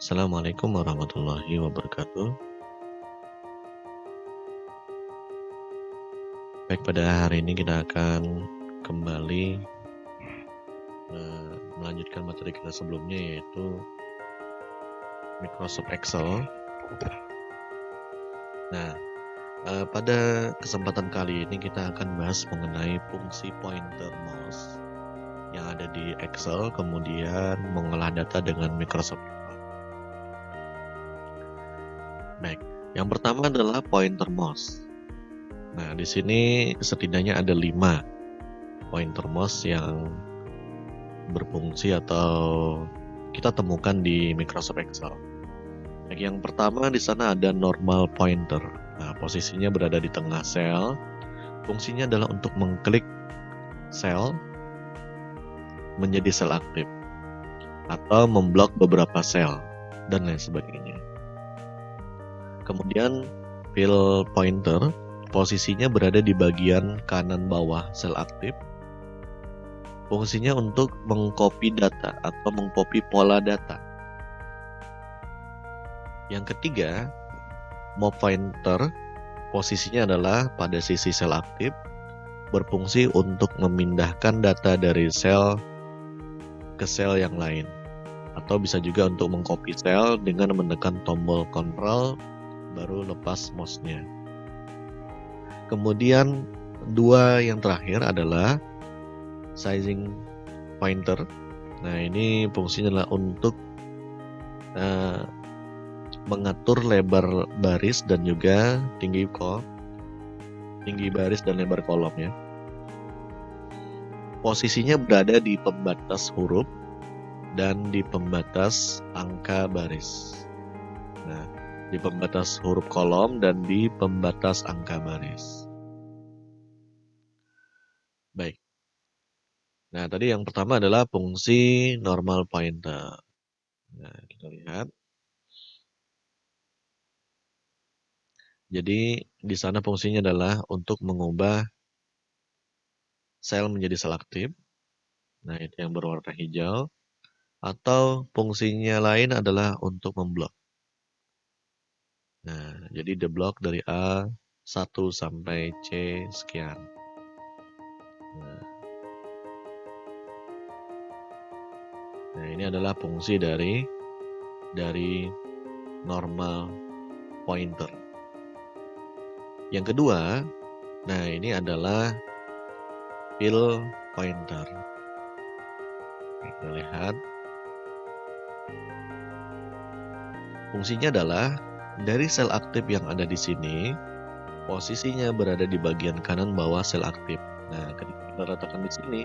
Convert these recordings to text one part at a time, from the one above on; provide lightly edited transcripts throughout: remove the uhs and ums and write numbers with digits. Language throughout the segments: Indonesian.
Assalamualaikum warahmatullahi wabarakatuh. Baik, pada hari ini kita akan kembali melanjutkan materi kita sebelumnya, yaitu Microsoft Excel. Nah, pada kesempatan kali ini kita akan bahas mengenai fungsi pointer mouse yang ada di Excel, kemudian mengolah data dengan Microsoft Excel. Baik, yang pertama adalah pointer mouse. Nah, di sini setidaknya ada 5 pointer mouse yang berfungsi atau kita temukan di Microsoft Excel. Nah, yang pertama di sana ada normal pointer. Nah, posisinya berada di tengah sel. Fungsinya adalah untuk mengklik sel menjadi sel aktif atau memblok beberapa sel dan lain sebagainya. Kemudian fill pointer, posisinya berada di bagian kanan bawah sel aktif. Fungsinya untuk mengcopy data atau mengcopy pola data. Yang ketiga, move pointer, posisinya adalah pada sisi sel aktif, berfungsi untuk memindahkan data dari sel ke sel yang lain. Atau bisa juga untuk mengcopy sel dengan menekan tombol Ctrl, baru lepas mouse-nya. Kemudian 2 yang terakhir adalah sizing pointer. Nah, ini fungsinya adalah untuk mengatur lebar baris dan juga tinggi baris dan lebar kolom ya. Posisinya berada di pembatas huruf dan di pembatas angka baris. Nah, di pembatas huruf kolom dan di pembatas angka baris. Baik. Nah, tadi yang pertama adalah fungsi normal pointer. Nah, kita lihat. Jadi, di sana fungsinya adalah untuk mengubah sel menjadi sel aktif. Nah, itu yang berwarna hijau. Atau fungsinya lain adalah untuk memblok. Nah, jadi deblock dari A1 sampai C sekian. Nah, ini adalah fungsi dari normal pointer. Yang kedua, nah ini adalah fill pointer. Kita lihat. Fungsinya adalah dari sel aktif yang ada di sini, posisinya berada di bagian kanan bawah sel aktif. Nah, ketika kita letakkan di sini,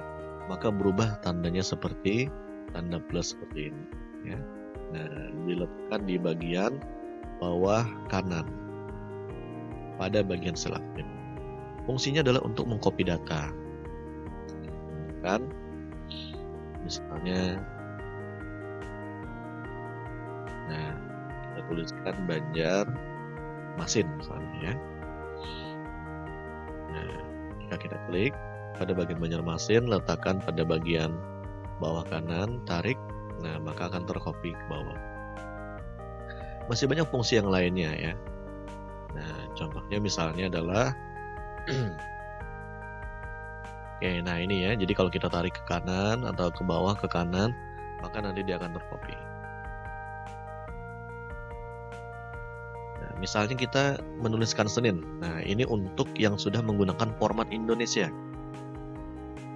maka berubah tandanya seperti tanda plus seperti ini. Ya. Nah, diletakkan di bagian bawah kanan pada bagian sel aktif. Fungsinya adalah untuk mengcopy data. Kan? Misalnya, nah, kita tuliskan Banjarmasin misalnya ya. Nah, jika kita klik pada bagian Banjarmasin, letakkan pada bagian bawah kanan, tarik, nah maka akan tercopy ke bawah. Masih banyak fungsi yang lainnya ya. Nah, contohnya misalnya adalah oke, nah ini ya. Jadi kalau kita tarik ke kanan atau ke bawah ke kanan, maka nanti dia akan tercopy. Nah, misalnya kita menuliskan Senin. Nah, ini untuk yang sudah menggunakan format Indonesia.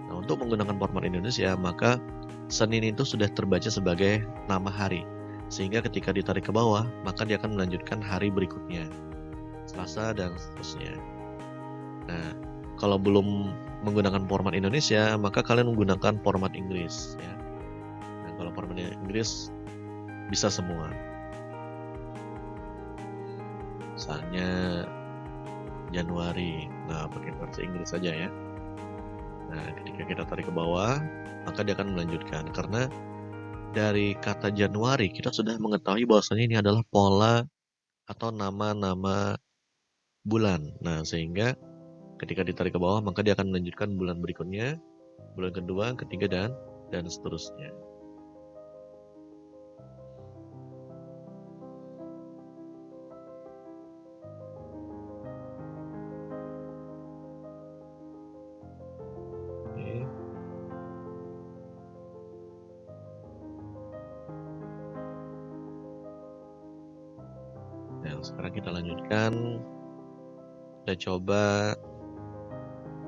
Nah, untuk menggunakan format Indonesia, maka Senin itu sudah terbaca sebagai nama hari. Sehingga ketika ditarik ke bawah, maka dia akan melanjutkan hari berikutnya. Selasa dan seterusnya. Nah, kalau belum menggunakan format Indonesia, maka kalian menggunakan format Inggris ya. Nah, kalau format Inggris bisa semua. Misalnya Januari. Nah, pakai bahasa Inggris saja ya. Nah, ketika kita tarik ke bawah, maka dia akan melanjutkan. Karena dari kata Januari, kita sudah mengetahui bahwasanya ini adalah pola atau nama-nama bulan. Nah, sehingga ketika ditarik ke bawah, maka dia akan melanjutkan bulan berikutnya, bulan kedua, ketiga, dan seterusnya. Nah, sekarang kita lanjutkan. Kita coba.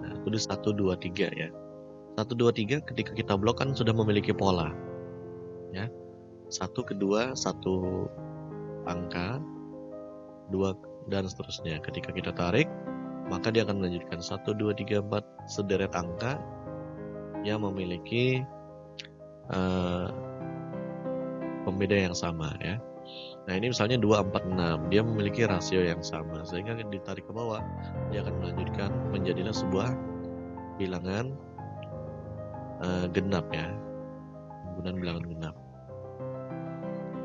Nah, tulis 1, 2, 3 ya. 1, 2, 3 ketika kita blok kan sudah memiliki pola. Ya. 1 kedua, 1 angka, 2 dan seterusnya. Ketika kita tarik, maka dia akan melanjutkan 1, 2, 3, 4 sederet angka yang memiliki pembeda yang sama ya. Nah, ini misalnya 2, 4, 6, dia memiliki rasio yang sama, sehingga ditarik ke bawah, dia akan melanjutkan menjadilah sebuah bilangan genap ya, penggunaan bilangan genap.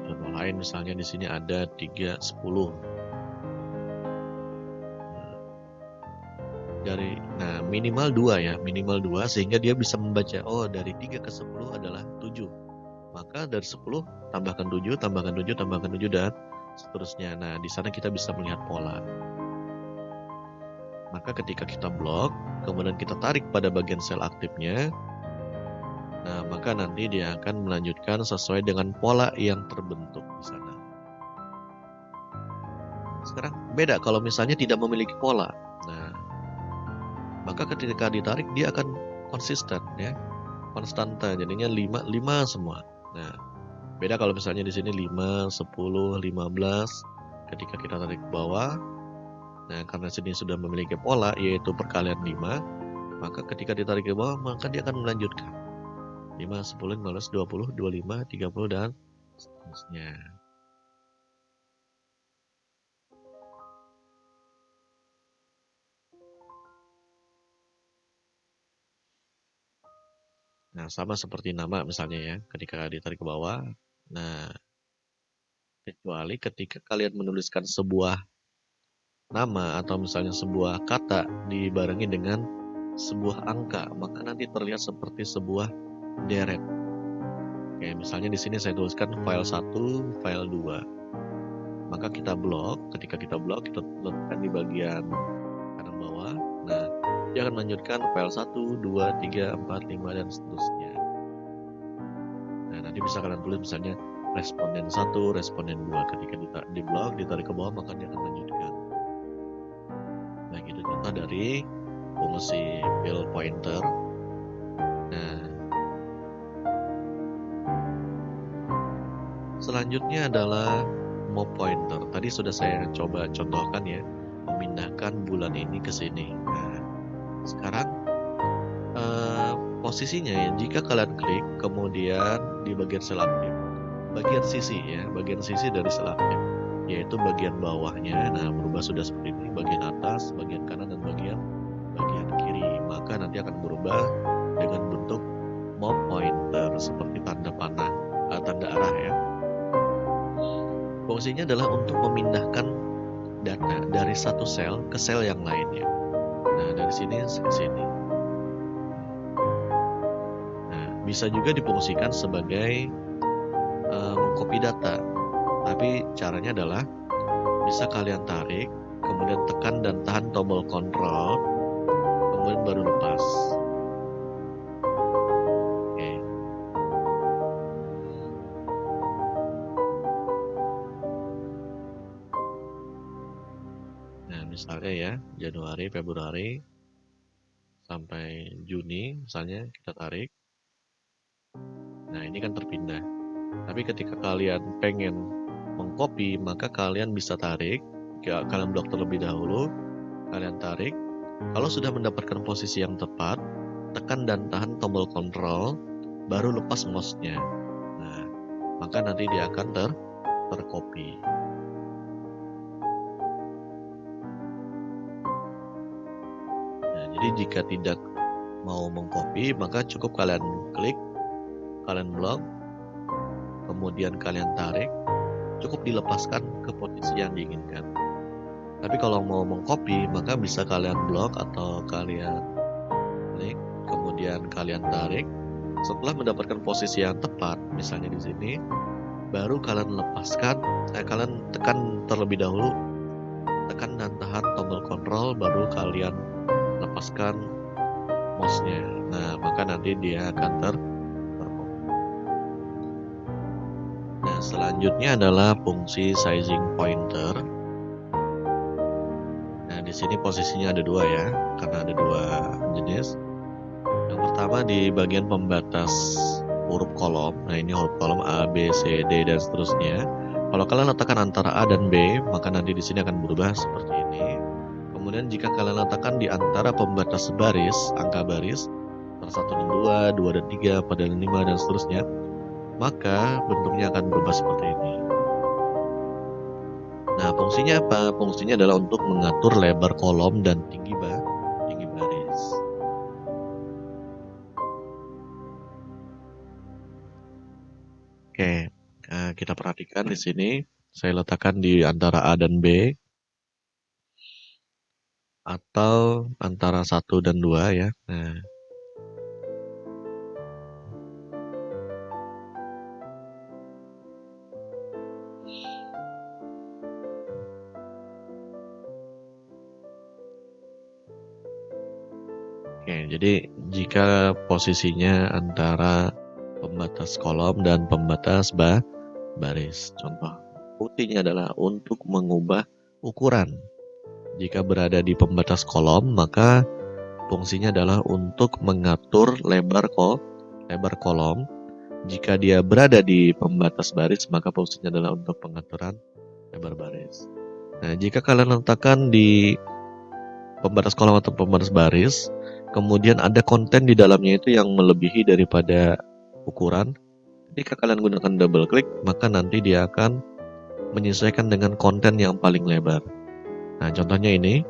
Contoh lain misalnya di sini ada 3, 10. Nah, minimal 2 ya, minimal 2 sehingga dia bisa membaca, oh dari 3 ke 10 adalah 7. Maka dari 10 tambahkan 7, tambahkan 7, tambahkan 7 dan seterusnya. Nah, di sana kita bisa melihat pola. Maka ketika kita blok, kemudian kita tarik pada bagian sel aktifnya, nah maka nanti dia akan melanjutkan sesuai dengan pola yang terbentuk di sana. Sekarang beda kalau misalnya tidak memiliki pola. Nah, maka ketika ditarik dia akan konsisten ya, konstanta, jadinya 5 semua. Nah, beda kalau misalnya di sini 5, 10, 15, ketika kita tarik ke bawah. Nah, karena sini sudah memiliki pola yaitu perkalian 5, maka ketika ditarik ke bawah maka dia akan melanjutkan 5, 10, 15, 20, 25, 30 dan seterusnya. Nah, sama seperti nama misalnya ya, ketika ditarik ke bawah. Nah, kecuali ketika kalian menuliskan sebuah nama atau misalnya sebuah kata dibarengi dengan sebuah angka, maka nanti terlihat seperti sebuah deret. Oke, misalnya di sini saya tuliskan file 1, file 2. Maka kita blok, ketika kita blok kita letakkan di bagian kanan bawah. Nah, dia akan melanjutkan file 1, 2, 3, 4, 5 dan seterusnya. Nah, nanti bisa kalian tulis misalnya responden 1, responden 2. Ketika di blok, ditarik ke bawah, maka dia akan melanjutkan. Nah, itu contoh dari fungsi fill pointer. Nah, selanjutnya adalah move pointer. Tadi sudah saya coba contohkan ya, memindahkan bulan ini ke sini. Nah, sekarang posisinya ya, jika kalian klik kemudian di bagian sel aktif, bagian sisi ya, bagian sisi dari sel aktif, yaitu bagian bawahnya. Nah, berubah sudah seperti ini, bagian atas, bagian kanan dan bagian kiri. Maka nanti akan berubah dengan bentuk move pointer seperti tanda panah, tanda arah ya. Fungsinya adalah untuk memindahkan data dari satu sel ke sel yang lainnya. Nah, dari sini ke sini. Nah, bisa juga difungsikan sebagai mengcopy data. Tapi caranya adalah bisa kalian tarik, kemudian tekan dan tahan tombol kontrol, kemudian baru lepas. Oke. Nah, misalnya ya, Januari, Februari, sampai Juni, misalnya kita tarik. Nah, ini kan terpindah. Tapi ketika kalian pengen mengcopy, maka kalian bisa tarik, kalian blok terlebih dahulu, kalian tarik. Kalau sudah mendapatkan posisi yang tepat, tekan dan tahan tombol kontrol, baru lepas mouse-nya. Nah, maka nanti dia akan tercopy. Nah, jadi jika tidak mau mengcopy, maka cukup kalian klik, kalian blok, kemudian kalian tarik, cukup dilepaskan ke posisi yang diinginkan. Tapi kalau mau mengcopy, maka bisa kalian blok atau kalian klik, kemudian kalian tarik. Setelah mendapatkan posisi yang tepat, misalnya di sini, baru kalian lepaskan, kalian tekan terlebih dahulu, tekan dan tahan tombol kontrol, baru kalian lepaskan mouse-nya. Nah, maka nanti dia akan tercopy. Nah, selanjutnya adalah fungsi sizing pointer. di sini posisinya ada dua ya, karena ada dua jenis. Yang pertama di bagian pembatas huruf kolom. Nah, ini huruf kolom A, B, C, D dan seterusnya. Kalau kalian letakkan antara A dan B, maka nanti di sini akan berubah seperti ini. Kemudian jika kalian letakkan di antara pembatas baris, angka baris, antara 1 dan 2, 2 dan 3, 4 dan 5 dan seterusnya, maka bentuknya akan berubah seperti ini. Nah, fungsinya apa? Fungsinya adalah untuk mengatur lebar kolom dan tinggi baris. Oke, nah, kita perhatikan di sini. Saya letakkan di antara A dan B, atau antara 1 dan 2 ya. Nah, oke, jadi jika posisinya antara pembatas kolom dan pembatas baris. Contoh, fungsinya adalah untuk mengubah ukuran. Jika berada di pembatas kolom, maka fungsinya adalah untuk mengatur lebar kolom. Jika dia berada di pembatas baris, maka fungsinya adalah untuk pengaturan lebar baris. Nah, jika kalian letakkan di pembatas kolom atau pembatas baris, kemudian ada konten di dalamnya itu yang melebihi daripada ukuran, ketika kalian gunakan double klik, maka nanti dia akan menyesuaikan dengan konten yang paling lebar. Nah, contohnya ini,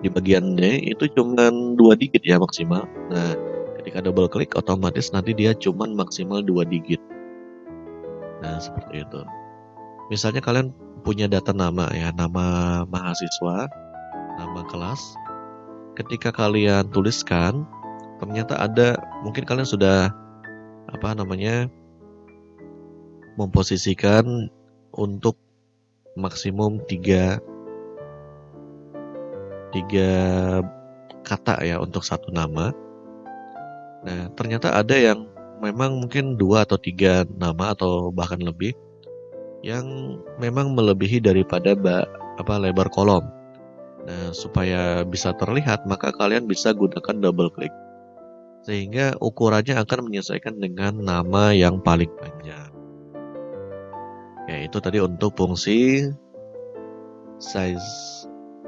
di bagian D itu cuma 2 digit ya maksimal. Nah, ketika double klik, otomatis nanti dia cuma maksimal 2 digit. Nah, seperti itu. Misalnya kalian punya data nama ya, nama mahasiswa, nama kelas. Ketika kalian tuliskan, ternyata ada, mungkin kalian sudah memposisikan untuk maksimum 3 kata ya untuk satu nama. Nah, ternyata ada yang memang mungkin 2 atau 3 nama atau bahkan lebih yang memang melebihi daripada lebar kolom. Nah, supaya bisa terlihat, maka kalian bisa gunakan double click, sehingga ukurannya akan menyesuaikan dengan nama yang paling panjang. Ya, itu tadi untuk fungsi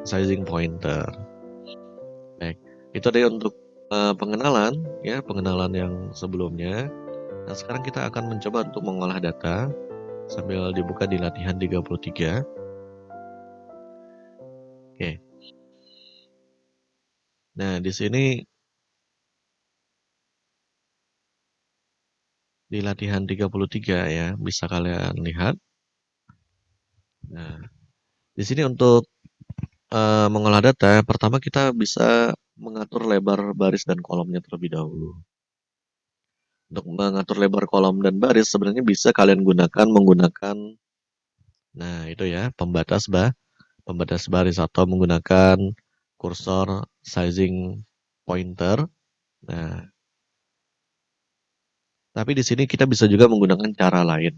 sizing pointer. Baik, itu tadi untuk pengenalan yang sebelumnya. Nah, sekarang kita akan mencoba untuk mengolah data sambil dibuka di latihan 33. Oke. Nah, di sini di latihan 33 ya, bisa kalian lihat. Nah, di sini untuk mengolah data, pertama kita bisa mengatur lebar baris dan kolomnya terlebih dahulu. Untuk mengatur lebar kolom dan baris sebenarnya bisa kalian menggunakan nah itu ya, pembatas baris atau menggunakan kursor sizing pointer. Nah, tapi di sini kita bisa juga menggunakan cara lain.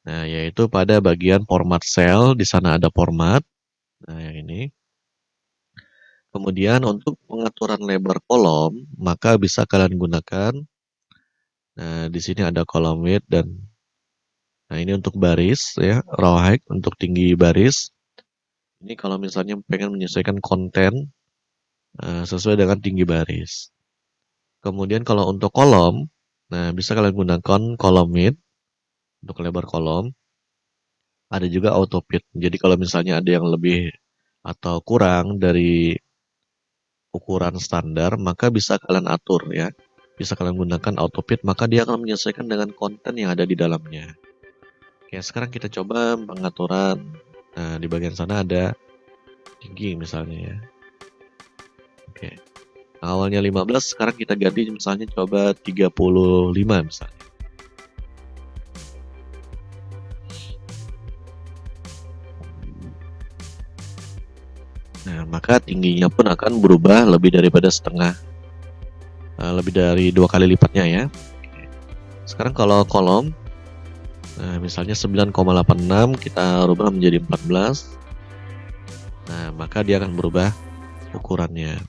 Nah, yaitu pada bagian format cell, di sana ada format. Nah, yang ini. Kemudian untuk pengaturan lebar kolom, maka bisa kalian gunakan. Nah, di sini ada column width dan nah ini untuk baris ya, row height untuk tinggi baris. Ini kalau misalnya pengen menyesuaikan konten sesuai dengan tinggi baris. Kemudian kalau untuk kolom, nah bisa kalian gunakan column width untuk lebar kolom. Ada juga auto fit. Jadi kalau misalnya ada yang lebih atau kurang dari ukuran standar, maka bisa kalian atur ya. Bisa kalian gunakan auto fit, maka dia akan menyesuaikan dengan konten yang ada di dalamnya. Oke, sekarang kita coba pengaturan. Nah, di bagian sana ada tinggi misalnya ya. Oke. Nah, awalnya 15, sekarang kita ganti misalnya coba 35 misalnya. Nah, maka tingginya pun akan berubah lebih daripada setengah. Lebih dari 2 kali lipatnya ya. Sekarang kalau kolom, Nah, misalnya 9,86 kita rubah menjadi 14. Nah, maka dia akan berubah ukurannya.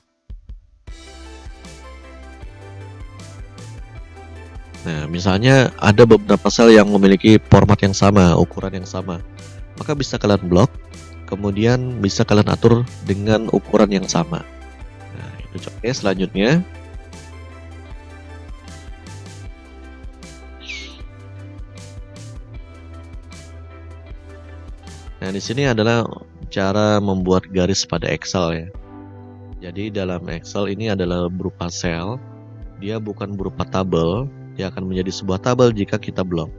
Nah, misalnya ada beberapa sel yang memiliki format yang sama, ukuran yang sama. Maka bisa kalian blok, kemudian bisa kalian atur dengan ukuran yang sama. Nah, itu oke. Selanjutnya, nah di sini adalah cara membuat garis pada Excel ya. Jadi dalam Excel ini adalah berupa sel, dia bukan berupa tabel, dia akan menjadi sebuah tabel jika kita blok.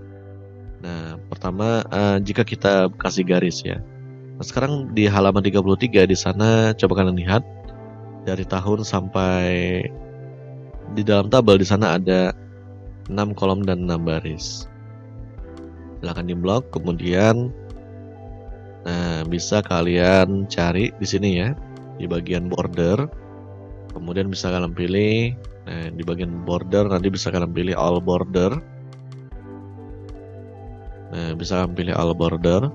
Nah, pertama jika kita kasih garis ya. Nah, sekarang di halaman 33 di sana coba kalian lihat dari tahun sampai di dalam tabel di sana ada 6 kolom dan 6 baris. Silahkan diblok, kemudian nah bisa kalian cari di sini ya, di bagian border. Kemudian bisa kalian pilih, nah di bagian border nanti bisa kalian pilih all border. Nah, bisa kalian pilih all border.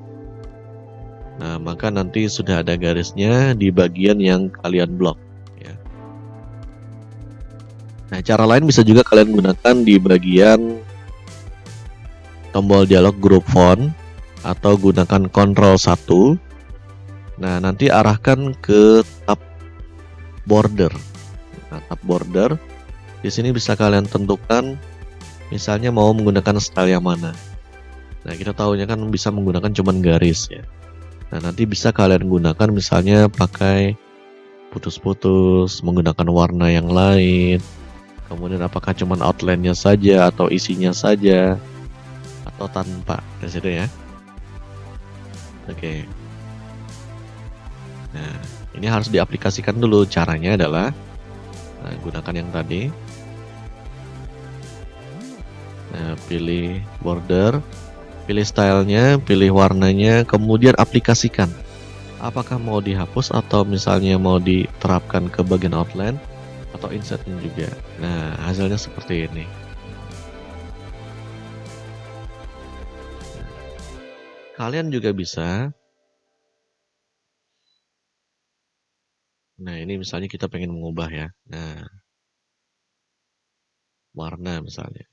Nah, maka nanti sudah ada garisnya di bagian yang kalian blok ya. Nah, cara lain bisa juga kalian gunakan di bagian tombol dialog group font atau gunakan Ctrl 1. Nah, nanti arahkan ke tab border. Nah, tab border di sini bisa kalian tentukan misalnya mau menggunakan style yang mana. Nah, kita tahunya kan bisa menggunakan cuman garis ya. Nah, nanti bisa kalian gunakan misalnya pakai putus-putus, menggunakan warna yang lain. Kemudian apakah cuman outline-nya saja atau isinya saja atau tanpa. Di situ ya. Oke. Nah, ini harus diaplikasikan dulu. Caranya adalah gunakan yang tadi. Nah, pilih border, pilih stylenya, pilih warnanya, kemudian aplikasikan. Apakah mau dihapus atau misalnya mau diterapkan ke bagian outline atau insertnya juga. Nah, hasilnya seperti ini. Kalian juga bisa. Nah, ini misalnya kita pengen mengubah ya. Nah, warna misalnya.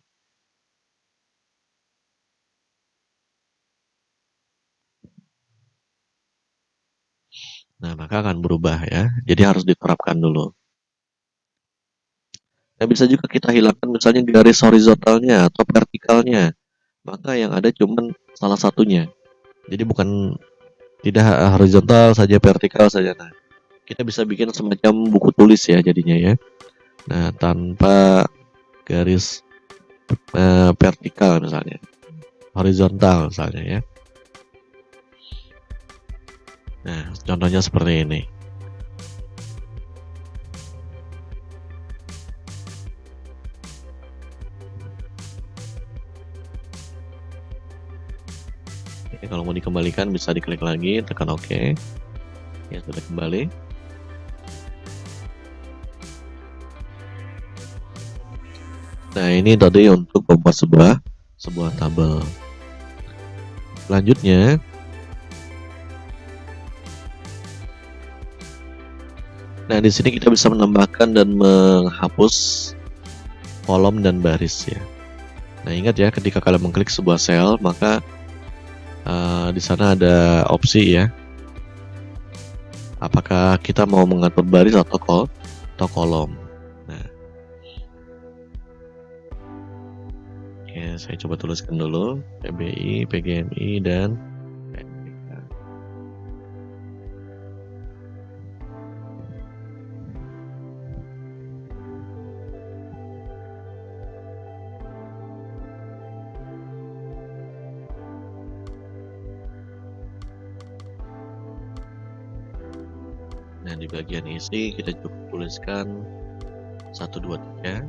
Nah, maka akan berubah ya. Jadi harus diterapkan dulu. Nah, bisa juga kita hilangkan misalnya garis horizontalnya atau vertikalnya. Maka yang ada cuman salah satunya. Jadi bukan tidak horizontal saja, vertikal saja. Nah, kita bisa bikin semacam buku tulis ya jadinya ya. Nah, tanpa garis vertikal misalnya, horizontal misalnya ya. Nah, contohnya seperti ini. Oke, kalau mau dikembalikan bisa diklik lagi, tekan OK. Ya, sudah kembali. Nah, ini tadi untuk membuat sebuah tabel. Selanjutnya, nah di sini kita bisa menambahkan dan menghapus kolom dan baris ya. Nah, ingat ya, ketika kalian mengklik sebuah sel, maka di sana ada opsi ya. Apakah kita mau mengatur baris atau kolom. Nah, oke, saya coba tuliskan dulu PBI, PGMI, dan PNPK. Nah, di bagian isi kita cukup tuliskan 1, 2, 3.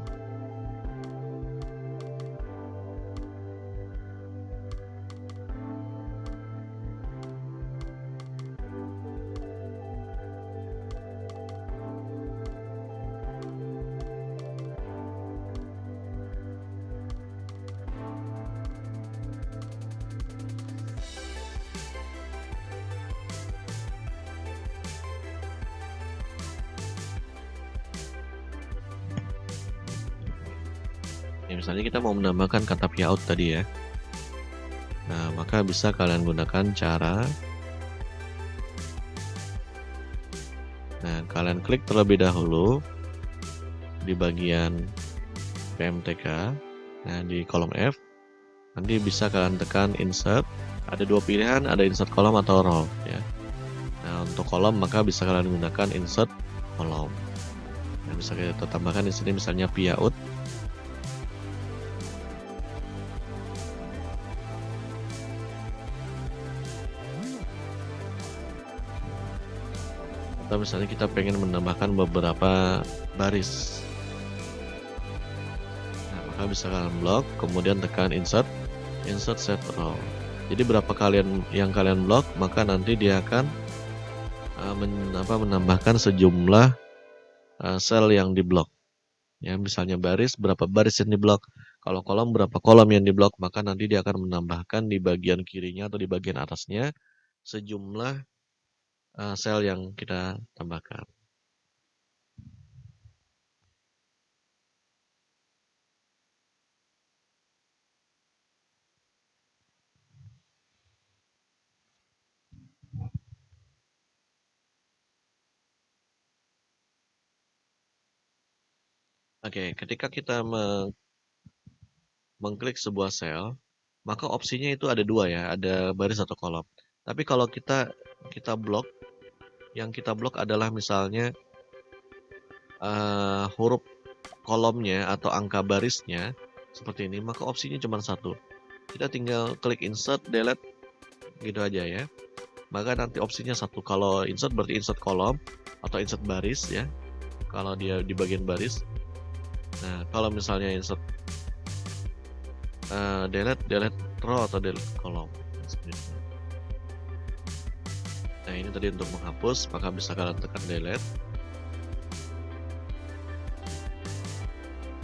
Ya, misalnya kita mau menambahkan kata piaut tadi ya. Nah, maka bisa kalian gunakan cara, nah kalian klik terlebih dahulu di bagian PMTK. Nah, di kolom F, nanti bisa kalian tekan insert. Ada dua pilihan, ada insert kolom atau row ya. Nah, untuk kolom maka bisa kalian gunakan insert kolom. Nah, bisa kita tambahkan di sini misalnya piaut. Atau misalnya kita pengen menambahkan beberapa baris. Nah, maka bisa kalian blok, kemudian tekan insert set row. Jadi berapa yang kalian blok, maka nanti dia akan menambahkan sejumlah sel yang diblok. Ya, misalnya baris, berapa baris yang diblok. Kalau kolom, berapa kolom yang diblok, maka nanti dia akan menambahkan di bagian kirinya atau di bagian atasnya sejumlah sel yang kita tambahkan. Oke, ketika kita mengklik sebuah sel, maka opsinya itu ada dua ya, ada baris atau kolom. Tapi kalau kita blok, yang kita blok adalah misalnya huruf kolomnya atau angka barisnya seperti ini, maka opsinya cuma satu. Kita tinggal klik insert, delete, gitu aja ya. Maka nanti opsinya satu. Kalau insert berarti insert kolom atau insert baris ya. Kalau dia di bagian baris. Nah, kalau misalnya insert delete row atau delete kolom. Nah, ini tadi untuk menghapus, maka bisa kalian tekan delete.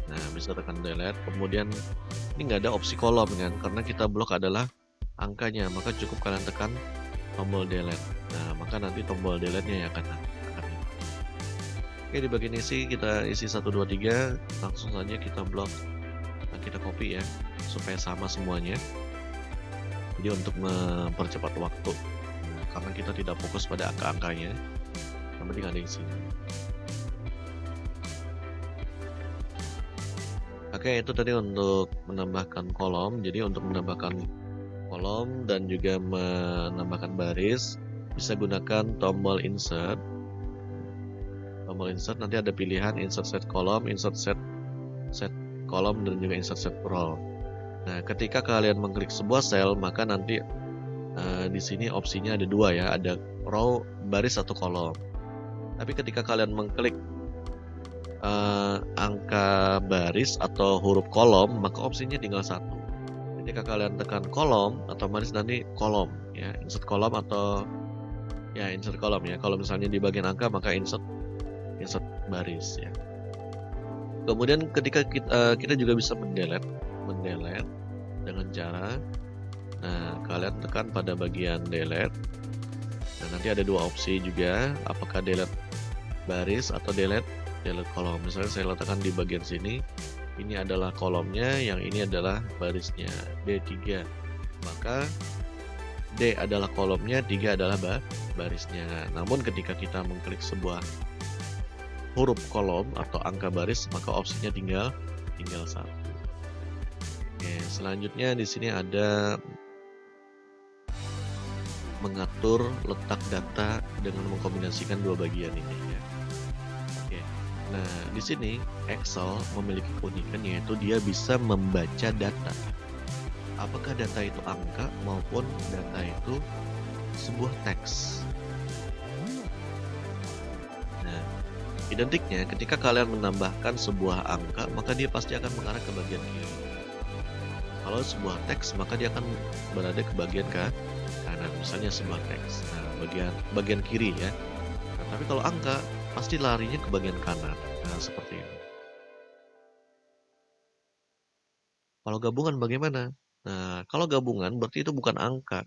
Nah, bisa tekan delete. Kemudian ini nggak ada opsi kolom kan, karena kita blok adalah angkanya, maka cukup kalian tekan tombol delete. Nah, maka nanti tombol delete-nya yang akan Oke, di bagian isi kita isi 1, 2, 3, langsung saja kita blok. Nah, kita copy ya, supaya sama semuanya. Jadi untuk mempercepat waktu, karena kita tidak fokus pada angka-angkanya, yang penting ada isinya. Oke, itu tadi untuk menambahkan kolom. Jadi untuk menambahkan kolom dan juga menambahkan baris, bisa gunakan tombol insert. Tombol insert nanti ada pilihan insert set kolom, insert set kolom, dan juga insert set row. Nah, ketika kalian mengklik sebuah sel, maka nanti di sini opsinya ada dua ya, ada row, baris atau kolom. Tapi ketika kalian mengklik angka baris atau huruf kolom, maka opsinya tinggal satu. Ketika kalian tekan kolom atau baris, nanti kolom ya, insert kolom atau ya insert kolom ya. Kalau misalnya di bagian angka, maka insert baris ya. Kemudian ketika kita juga bisa mendelete dengan cara, nah kalian tekan pada bagian delete. Nah, nanti ada dua opsi juga, apakah delete baris atau delete kolom. Misalnya saya letakkan di bagian sini, ini adalah kolomnya, yang ini adalah barisnya, D3. Maka D adalah kolomnya, 3 adalah barisnya. Namun ketika kita mengklik sebuah huruf kolom atau angka baris, maka opsinya tinggal satu. Oke, selanjutnya di sini ada mengatur letak data dengan mengkombinasikan dua bagian ini ya. Oke. Nah, di sini Excel memiliki keunikan, yaitu dia bisa membaca data. Apakah data itu angka maupun data itu sebuah teks. Nah, identiknya ketika kalian menambahkan sebuah angka, maka dia pasti akan mengarah ke bagian kiri. Kalau sebuah teks, maka dia akan berada ke bagian kanan. Misalnya sebuah teks, nah bagian kiri ya. Nah, tapi kalau angka pasti larinya ke bagian kanan. Nah, seperti ini. Kalau gabungan bagaimana? Nah, kalau gabungan berarti itu bukan angka.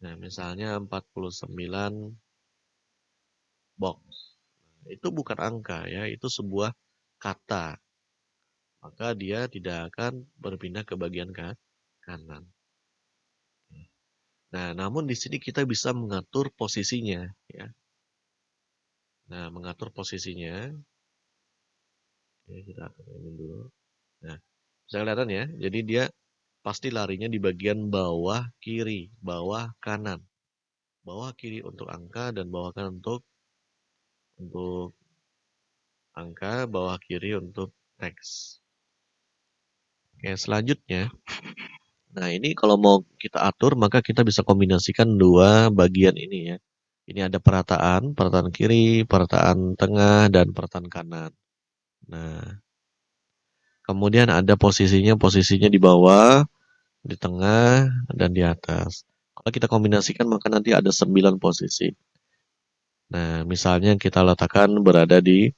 Nah, misalnya 49 box. Itu bukan angka ya, itu sebuah kata, maka dia tidak akan berpindah ke bagian kanan. Nah, namun di sini kita bisa mengatur posisinya, ya. Nah, mengatur posisinya, ya, kita atur ini dulu. Nah, bisa kelihatan ya. Jadi dia pasti larinya di bagian bawah kiri, bawah kanan. Bawah kiri untuk angka dan bawah kanan untuk angka, bawah kiri untuk teks. Oke, selanjutnya. Nah, ini kalau mau kita atur, maka kita bisa kombinasikan dua bagian ini ya. Ini ada perataan kiri, perataan tengah, dan perataan kanan. Nah, kemudian ada posisinya di bawah, di tengah, dan di atas. Kalau kita kombinasikan, maka nanti ada 9 posisi. Nah, misalnya kita letakkan berada di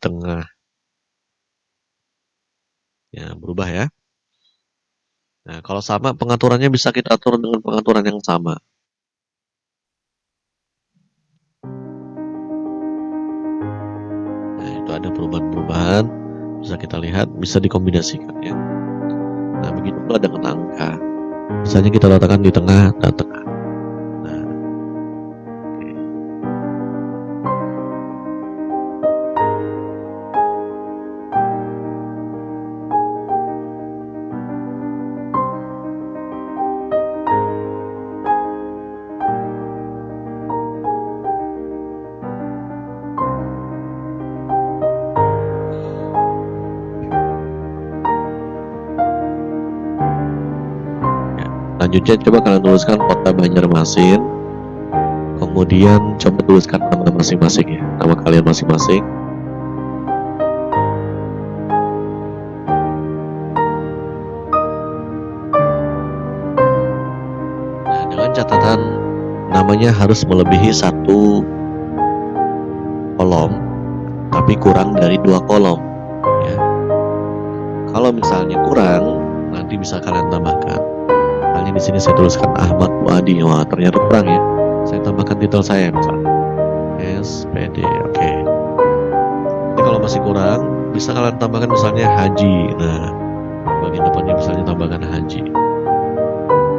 tengah. Ya, berubah ya. Nah, kalau sama pengaturannya bisa kita atur dengan pengaturan yang sama. Nah, itu ada perubahan-perubahan, bisa kita lihat, bisa dikombinasikan ya. Nah, begitu pula dengan angka. Misalnya kita letakkan di tengah dan tengah. Nah, oke. Ya, selanjutnya coba kalian tuliskan kota Banjarmasin. Kemudian coba tuliskan nama masing-masing ya, nama kalian masing-masing. Nah, dengan catatan namanya harus melebihi 1 kolom, tapi kurang dari 2 kolom. Ya. Kalau misalnya kurang, nanti bisa kalian tambahkan. Misalnya di sini saya tuliskan Ahmad Puadi, wah ternyata kurang ya. Saya tambahkan titel saya misalnya SPD, oke. Jadi kalau masih kurang, bisa kalian tambahkan misalnya Haji. Nah, bagian depannya misalnya tambahkan Haji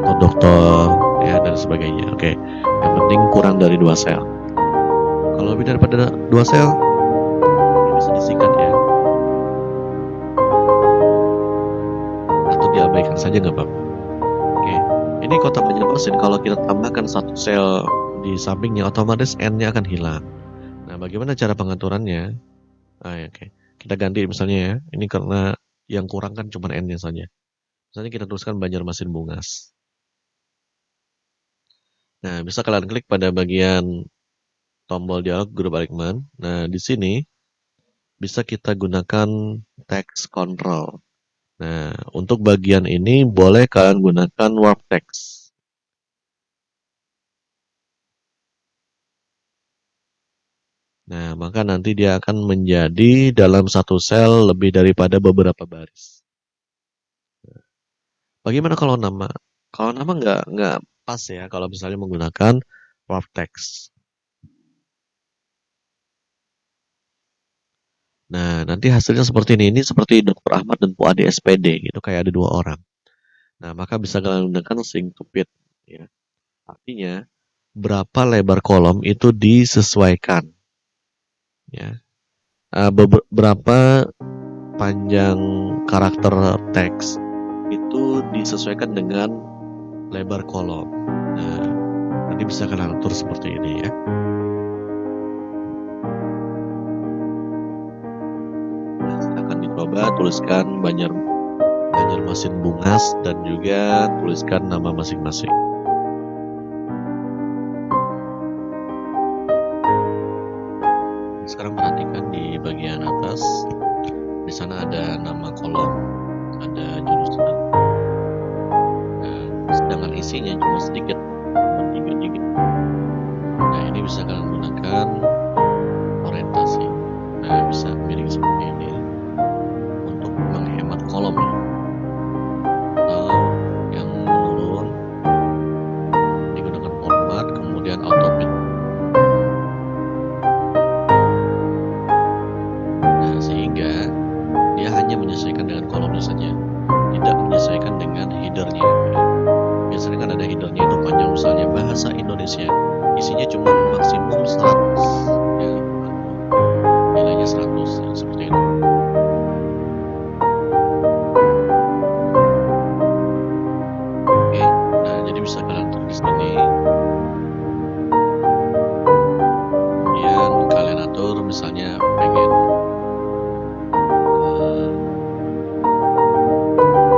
atau dokter ya dan sebagainya. Oke, yang penting kurang dari 2 sel. Kalau lebih daripada 2 sel, ini bisa disingkat ya, atau diabaikan saja nggak apa-apa. Oke, ini kota Banjarmasin kalau kita tambahkan 1 sel di sampingnya, otomatis N-nya akan hilang. Nah, bagaimana cara pengaturannya? Oke. Kita ganti misalnya ya. Ini karena yang kurang kan cuma N-nya saja. Misalnya kita tuliskan Banjarmasin Bungas. Nah, bisa kalian klik pada bagian tombol dialog guru Balikman. Nah, di sini bisa kita gunakan text control. Nah, untuk bagian ini boleh kalian gunakan warp text. Nah, maka nanti dia akan menjadi dalam 1 sel lebih daripada beberapa baris. Bagaimana kalau nama? Kalau nama nggak pas ya kalau misalnya menggunakan warp text. Nah, nanti hasilnya seperti ini. Ini seperti Dr. Ahmad dan Puadi SPD gitu, kayak ada 2 orang. Nah, maka bisa kalian gunakan sync to fit ya. Artinya berapa lebar kolom itu disesuaikan ya. Berapa panjang karakter teks itu disesuaikan dengan lebar kolom. Nah, nanti bisa kalian atur seperti ini ya. Nah, silakan dicoba tuliskan Banjarmasin Bungas dan juga tuliskan nama masing-masing. Sekarang perhatikan di bagian atas. Di sana ada nama kolom, ada jurusan. Nah, sedangkan isinya cuma sedikit, cuma 3 digit. Nah, ini bisa kalian gunakan orientasi. Nah, bisa miring seperti ini untuk menghemat kolom ya. Atau yang menurun digunakan format kemudian auto fit. dengan kolomnya saja, tidak menyesuaikan dengan headernya. Biasanya kan ada headernya itu panjang, misalnya bahasa Indonesia, isinya cuma maksimum 100 ya, nilainya 100 ya, seperti itu. Oke, nah jadi bisa kalian tulis ini, kemudian kalian atur, misalnya pengen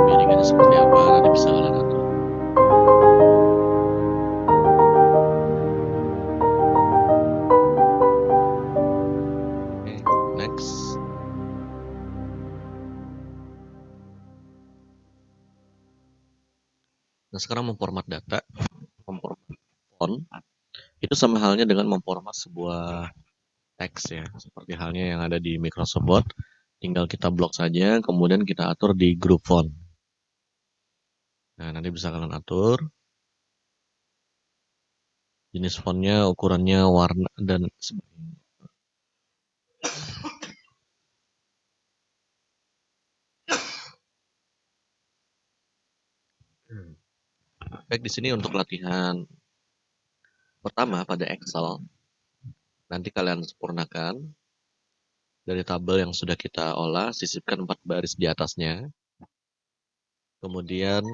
biddingannya seperti apa, nanti bisa kalian atur. Oke, next. Nah, sekarang memformat data, memformat font, itu sama halnya dengan memformat sebuah teks ya, seperti halnya yang ada di Microsoft Word. Tinggal kita blok saja, kemudian kita atur di group font. Nah, nanti bisa kalian atur jenis fontnya, ukurannya, warna, dan sebagainya. Baik, di sini untuk latihan pertama pada Excel, nanti kalian sempurnakan dari tabel yang sudah kita olah, sisipkan 4 baris di atasnya. Kemudian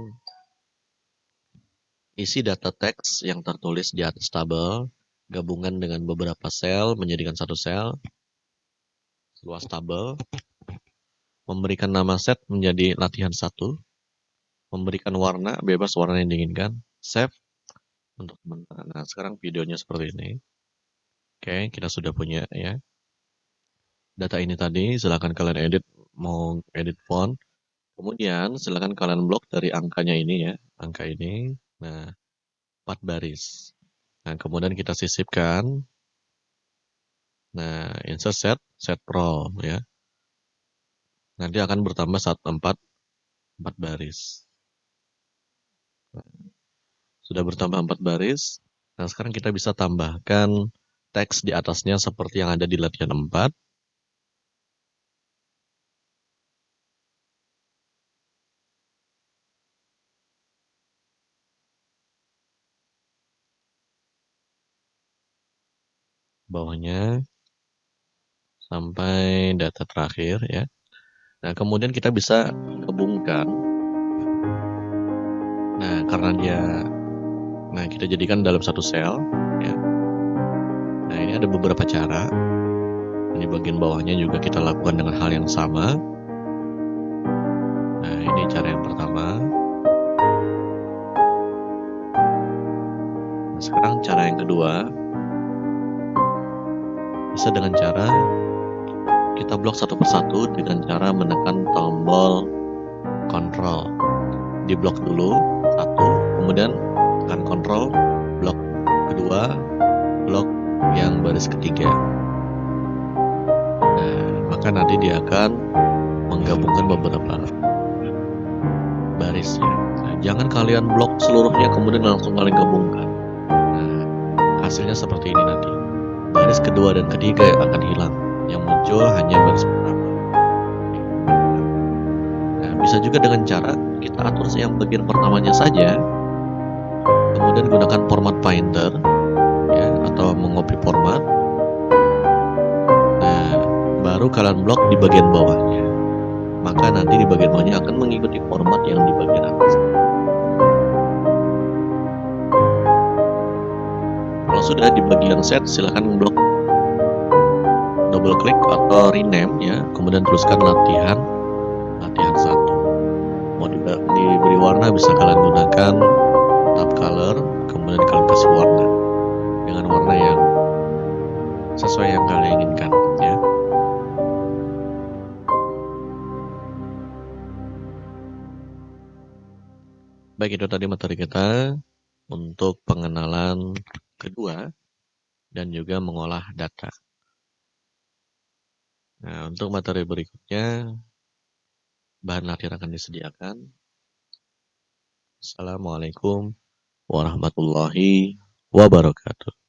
isi data teks yang tertulis di atas tabel, gabungan dengan beberapa sel menjadikan satu sel, luas tabel, memberikan nama set menjadi latihan 1, memberikan warna, bebas warna yang diinginkan, save untuk sementara. Nah, sekarang videonya seperti ini. Oke, kita sudah punya ya. Data ini tadi, silakan kalian edit, mau edit font. Kemudian silakan kalian blok dari angkanya ini ya, angka ini. Nah, 4 baris. Nah, kemudian kita sisipkan. Nah, insert set pro ya. Nanti akan bertambah 4 baris. Sudah bertambah 4 baris. Nah, sekarang kita bisa tambahkan teks di atasnya seperti yang ada di latihan 4. Bawahnya sampai data terakhir ya. Nah, kemudian kita bisa gabungkan. Nah, karena kita jadikan dalam satu sel ya. Nah, ini ada beberapa cara. Di bagian bawahnya juga kita lakukan dengan hal yang sama. Nah, ini cara yang pertama. Nah, sekarang cara yang kedua. Bisa dengan cara kita blok satu persatu dengan cara menekan tombol Ctrl. Di blok dulu satu, kemudian tekan Ctrl, blok kedua, blok yang baris ketiga. Nah, maka nanti dia akan menggabungkan beberapa baris ya. Nah, jangan kalian blok seluruhnya kemudian langsung kalian gabungkan. Nah, hasilnya seperti ini nanti. Baris kedua dan ketiga akan hilang. Yang muncul hanya baris pertama. Nah, bisa juga dengan cara kita atur yang bagian pertamanya saja, kemudian gunakan format Painter ya, atau mengcopy format. Nah, baru kalian blok di bagian bawahnya. Maka nanti di bagian bawahnya akan mengikuti format yang di bagian atas. Kalau sudah di bagian set, silahkan blok, double klik atau rename ya, kemudian tuliskan latihan 1. Mau diberi warna bisa kalian gunakan tab color, kemudian kalian kasih warna dengan warna yang sesuai yang kalian inginkan ya. Baik, itu tadi materi kita untuk pengenalan kedua dan juga mengolah data. Nah, untuk materi berikutnya bahan latihan akan disediakan. Assalamualaikum warahmatullahi wabarakatuh.